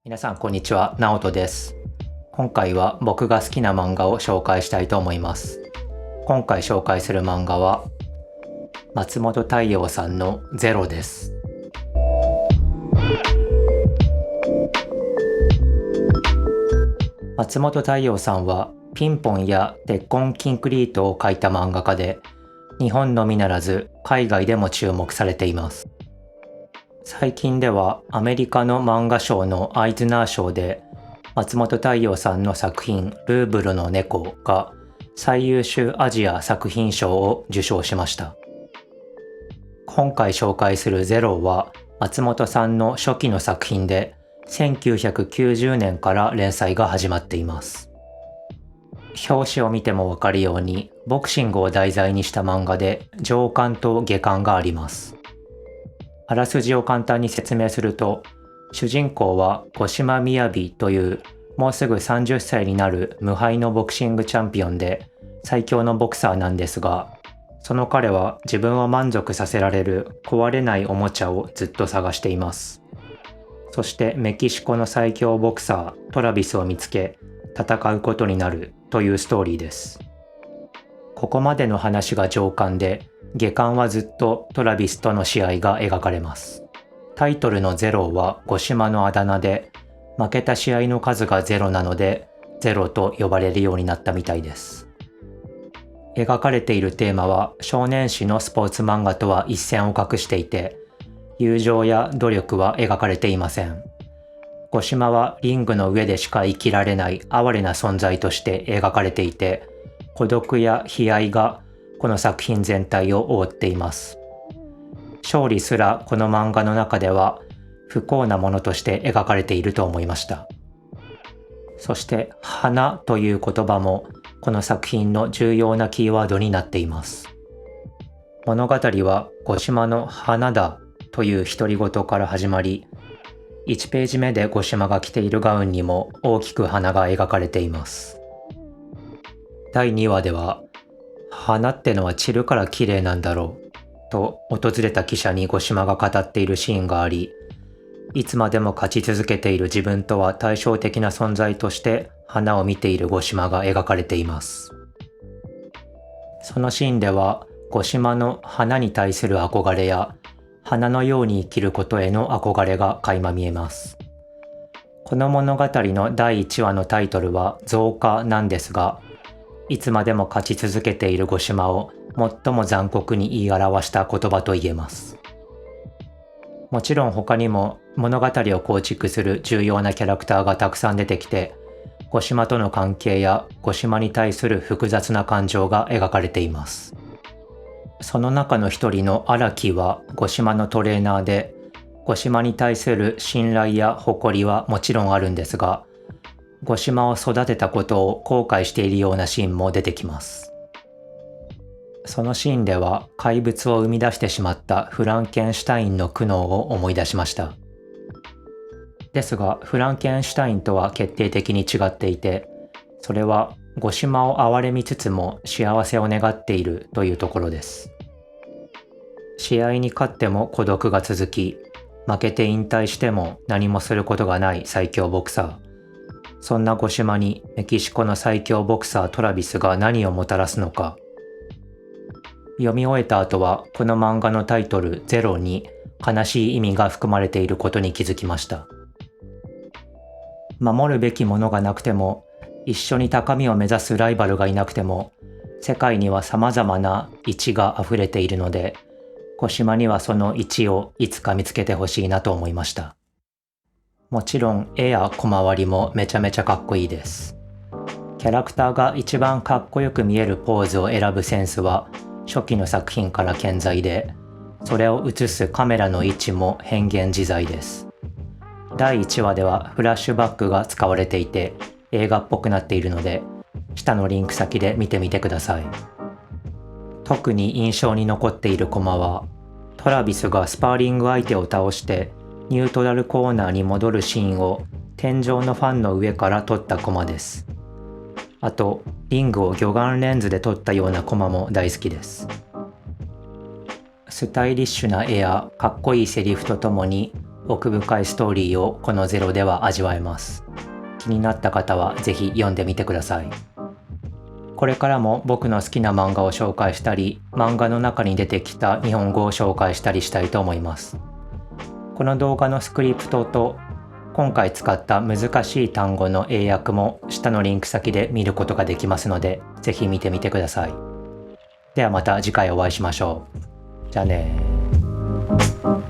皆さんこんにちは、ナオトです。今回は僕が好きな漫画を紹介したいと思います。今回紹介する漫画は松本太陽さんのゼロです。松本太陽さんはピンポンや鉄痕キンクリートを描いた漫画家で、日本のみならず海外でも注目されています。最近ではアメリカの漫画賞のアイズナー賞で松本太陽さんの作品ルーブルの猫が最優秀アジア作品賞を受賞しました。今回紹介するゼロは松本さんの初期の作品で1990年から連載が始まっています。表紙を見てもわかるようにボクシングを題材にした漫画で上巻と下巻があります。あらすじを簡単に説明すると、主人公は五島みやびというもうすぐ30歳になる無敗のボクシングチャンピオンで最強のボクサーなんですが、その彼は自分を満足させられる壊れないおもちゃをずっと探しています。そしてメキシコの最強ボクサートラビスを見つけ戦うことになるというストーリーです。ここまでの話が上巻で、下巻はずっとトラビスとの試合が描かれます。タイトルのゼロは五島のあだ名で、負けた試合の数がゼロなので、ゼロと呼ばれるようになったみたいです。描かれているテーマは少年誌のスポーツ漫画とは一線を画していて、友情や努力は描かれていません。五島はリングの上でしか生きられない哀れな存在として描かれていて、孤独や悲哀がこの作品全体を覆っています。勝利すらこの漫画の中では不幸なものとして描かれていると思いました。そして花という言葉もこの作品の重要なキーワードになっています。物語は五島の花だという独り言から始まり、1ページ目で五島が着ているガウンにも大きく花が描かれています。第2話では、花ってのは散るから綺麗なんだろうと訪れた記者に五島が語っているシーンがあり、いつまでも勝ち続けている自分とは対照的な存在として花を見ている五島が描かれています。そのシーンでは五島の花に対する憧れや花のように生きることへの憧れが垣間見えます。この物語の第1話のタイトルは増加なんですが、いつまでも勝ち続けている五島を最も残酷に言い表した言葉と言えます。もちろん他にも物語を構築する重要なキャラクターがたくさん出てきて、五島との関係や五島に対する複雑な感情が描かれています。その中の一人の荒木は五島のトレーナーで、五島に対する信頼や誇りはもちろんあるんですが、五島を育てたことを後悔しているようなシーンも出てきます。そのシーンでは怪物を生み出してしまったフランケンシュタインの苦悩を思い出しました。ですがフランケンシュタインとは決定的に違っていて、それは五島を憐れみつつも幸せを願っているというところです。試合に勝っても孤独が続き、負けて引退しても何もすることがない最強ボクサー。そんな五島にメキシコの最強ボクサートラビスが何をもたらすのか。読み終えた後はこの漫画のタイトルゼロに悲しい意味が含まれていることに気づきました。守るべきものがなくても、一緒に高みを目指すライバルがいなくても、世界には様々な1が溢れているので、五島にはその1をいつか見つけてほしいなと思いました。もちろん絵や小回りもめちゃめちゃかっこいいです。キャラクターが一番かっこよく見えるポーズを選ぶセンスは初期の作品から健在で、それを映すカメラの位置も変幻自在です。第1話ではフラッシュバックが使われていて映画っぽくなっているので、下のリンク先で見てみてください。特に印象に残っているコマは、トラビスがスパーリング相手を倒してニュートラルコーナーに戻るシーンを天井のファンの上から撮ったコマです。あと、リングを魚眼レンズで撮ったようなコマも大好きです。スタイリッシュな絵やかっこいいセリフとともに奥深いストーリーをこのゼロでは味わえます。気になった方はぜひ読んでみてください。これからも僕の好きな漫画を紹介したり、漫画の中に出てきた日本語を紹介したりしたいと思います。この動画のスクリプトと今回使った難しい単語の英訳も下のリンク先で見ることができますので、ぜひ見てみてください。ではまた次回お会いしましょう。じゃあねー。